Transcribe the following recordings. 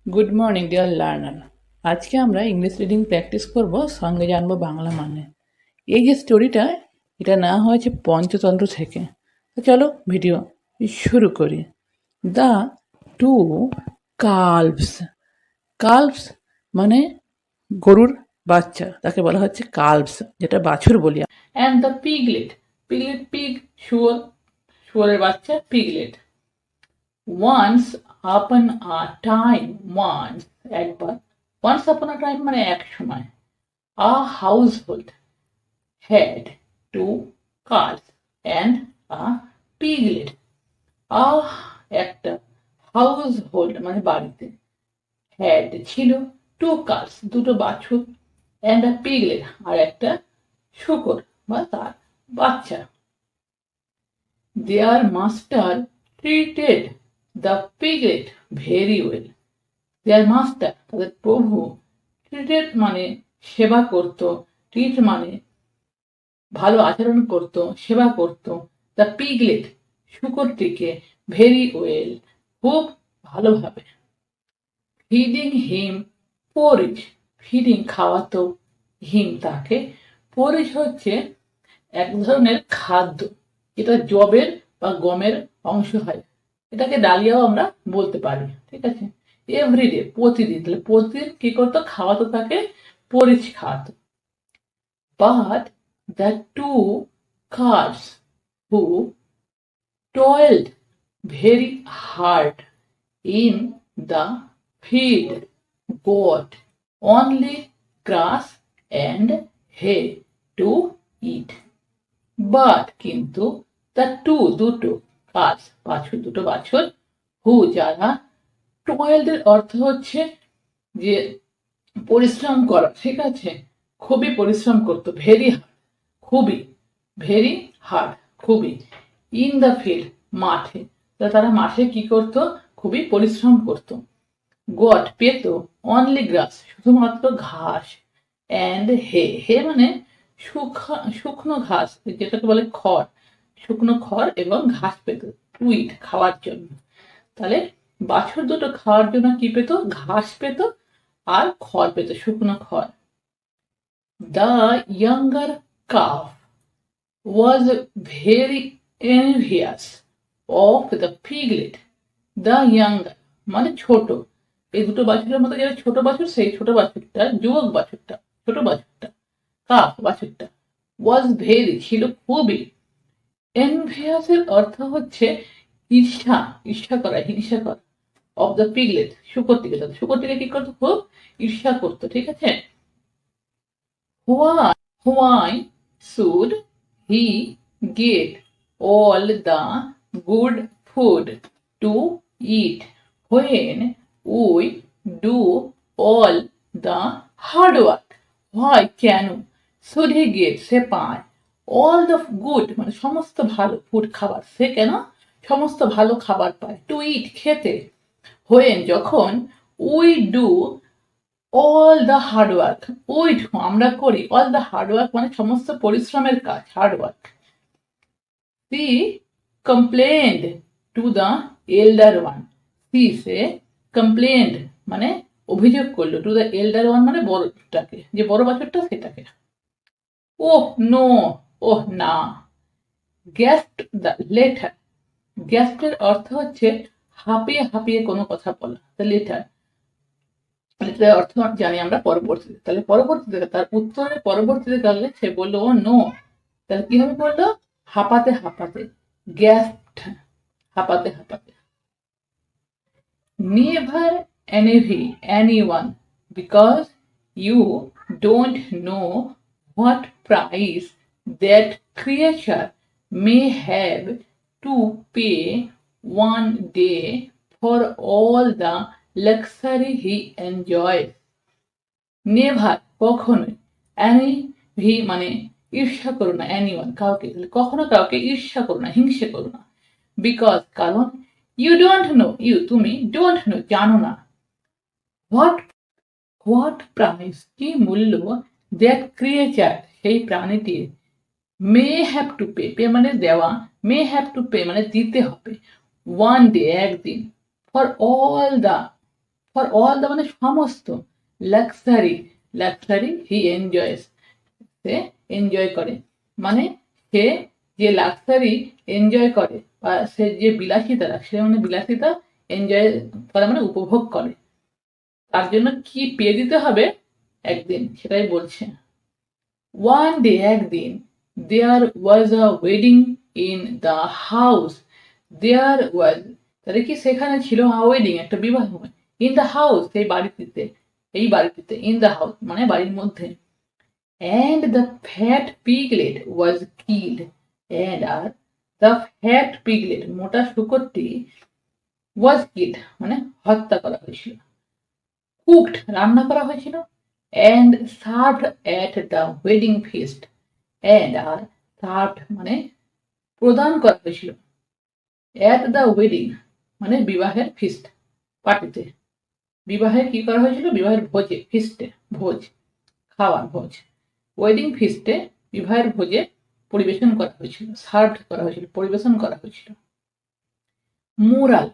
Good morning deer learner. আজকে আমরা English reading practice করব, সঙ্গে জানবো বাংলা মানে। এই যে স্টোরিটা, এটা নেওয়া হয়েছে পঞ্চতন্ত্র থেকে। তো চলো ভিডিও শুরু করি। The two কালভস। কালভস মানে গরুর বাচ্চা, তাকে বলা হচ্ছে কালভস, যেটা বাছুর বলি। And the piglet, piglet pig শুয়োর, শুয়োরের বাচ্চা piglet. once upon a time, once একবার, once upon a time মানে এক সময়, a household had two calves and a piglet. a একটা household মানে বাড়িতে, had ছিল, two calves দুটো বাছুর, and a piglet আর একটা শূকর বা তার বাচ্চা। Their master treated the piglet very well. Their master, তাদের প্রভু, treated মানে সেবা করত, treat মানে ভালো আচরণ করত, সেবা করত, the piglet শূকরটিকে very well খুব ভালোভাবে। feeding him porridge, feeding খাওয়াতো, him তাকে, porridge হচ্ছে এক ধরনের খাদ্য, যেটা জবের বা গমের অংশ হয়। এটাকে ডালিয়াও আমরা বলতে পারি, ঠিক আছে। এভরিডে প্রতিদিন, তাহলে প্রতিদিন কি করতো, খাওয়াতো তাকে, পরিচ খাওয়াতো। But the two calves who toiled very hard in the field got only grass and hay to eat. But কিন্তু, দ্য টু দুটো, কাজ বাছুর, দুটো বাছুর, হু যারা, টয়েলড এর অর্থ হচ্ছে যে পরিশ্রম করা, ঠিক আছে, খুবই পরিশ্রম করতো, ভেরি হার্ড, খুবই, ভেরি হার্ড খুবই, ইন দ্য ফিল্ড মাঠে, তারা মাঠে কি করতো, খুবই পরিশ্রম করতো। গট পেত, অনলি গ্রাস শুধুমাত্র ঘাস, অ্যান্ড হে, হে মানে শুকনো ঘাস, যেটাকে বলে খড়, শুকনো খড় এবং ঘাস পেত, টুইট খাওয়ার জন্য। তাহলে বাছুর দুটো খাওয়ার জন্য কি পেত, ঘাস পেত আর খড় পেত, শুকনো খড়। The younger calf was very envious of the piglet. The younger মানে ছোট, এই দুটো বাছুরের মধ্যে যেটা ছোট বাছুর, সেই ছোট বাছুরটা, যুবক বাছুরটা, ছোট বাছুরটা, কাফ বাছুরটা, was very ছিল খুবই, envious এর অর্থ হচ্ছে ঈর্ষা, ঈর্ষা করা, হিংসা করা, of the piglet শূকরটিকে, শূকরটিকে কি করতো, খুব ঈর্ষা করতো, ঠিক আছে। why should he get all the good food to eat when we do all the hard work? why কেন, should he get সে পায়, all the good মানে সমস্ত ভালো, ফুড খাবার, সে কেন সমস্ত ভালো খাবার পায়, to eat খেতে, when যখন, we do all the hard work, we do আমরা করি, all the hard work মানে সমস্ত পরিশ্রমের কাজ, hard work. She complained to the elder one. Say complained মানে অভিযোগ করলো, to the elder one মানে বড়টাকে, যে বড় বাছুরটা সেটাকে। ওহ নো, ওহ না। gasped the later, gasped এর অর্থ হচ্ছে হাঁপিয়ে হাঁপিয়ে কোনো কথা বলা, the later, এটার অর্থ জানি আমরা পরবর্তীতে, তাহলে পরবর্তীতে তার উত্তরের পরবর্তীতে কালে সে বললো ও নো, তাহলে কি হবে বললো, হাঁপাতে হাঁপাতে, গ্যাস্ট হাঁপাতে হাঁপাতে। Never envy anyone because you don't know what price that creature may have to pay one day for all the luxury he enjoys. Never কখনোই, envy মানে ঈর্ষা করো না, anyone কাউকে, কখনো কাউকে ঈর্ষা করো না, হিংসে করো না, বিকজ কারণ, ইউ ডোন্ট নো, ইউ তুমি, ডোন্ট নো জানো না, হোয়াট হোয়াট প্রাইস কি মূল্য, দ্যাট ক্রিয়েচার সেই প্রাণীটির, may have to pay, pay মানে দেওয়া, মে হ্যাভ টু পে মানে দিতে হবে, ওয়ান ডে একদিন, for all the, for all the মানে সমস্ত, লাক্সারি, লাক্সারি হি এনজয়স, সে এনজয় করে, মানে সে যে লাক্সারি এনজয় করে বা সে যে বিলাসিতা, সে মানে বিলাসিতা এনজয় করা মানে উপভোগ করে, তার জন্য কি পেয়ে দিতে হবে একদিন, সেটাই বলছে। ওয়ান ডে, একদিন, there was a wedding in the house, there was, তাহলে কি সেখানে ছিল ওয়েডিং, একটা বিবাহ, ইন দ্য হাউস সেই বাড়িটিতে, এই বাড়িটিতে, ইন দ্য হাউস মানে বাড়ির মধ্যে, and the fat piglet was killed, and R the fat piglet মোটা শূকরটি was killed মানে হত্যা করা হয়েছিল, cooked রান্না করা হয়েছিল, and served at the wedding feast, and R served মানে প্রদান করা হয়েছিল, at the wedding মানে বিবাহের ফিস্ট, পার্টিতে, বিবাহে কি করা হয়েছিল, বিবাহের ভোজে, ফিস্টে ভোজ, খাওয়ার ভোজ, ওয়েডিং ফিস্টে বিবাহের ভোজে পরিবেশন করা হয়েছিল, সার্ভ করা হয়েছিল, পরিবেশন করা হয়েছিল। Moral,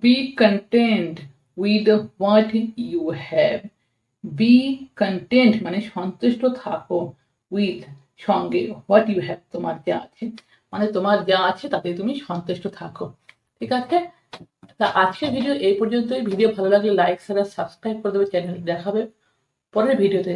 be content with what you have, be content মানে সন্তুষ্ট থাকো, উইথ সঙ্গে, হোয়াট ইউ হ্যাভ তোমার যা আছে, মানে তোমার যা আছে তাতে তুমি সন্তুষ্ট থাকো। ঠিক আছে, তা আজকের ভিডিও এই পর্যন্তই। ভিডিও ভালো লাগলে লাইক শেয়ার সাবস্ক্রাইব করে দেবে, চ্যানেল দেখাবে পরের ভিডিওতে।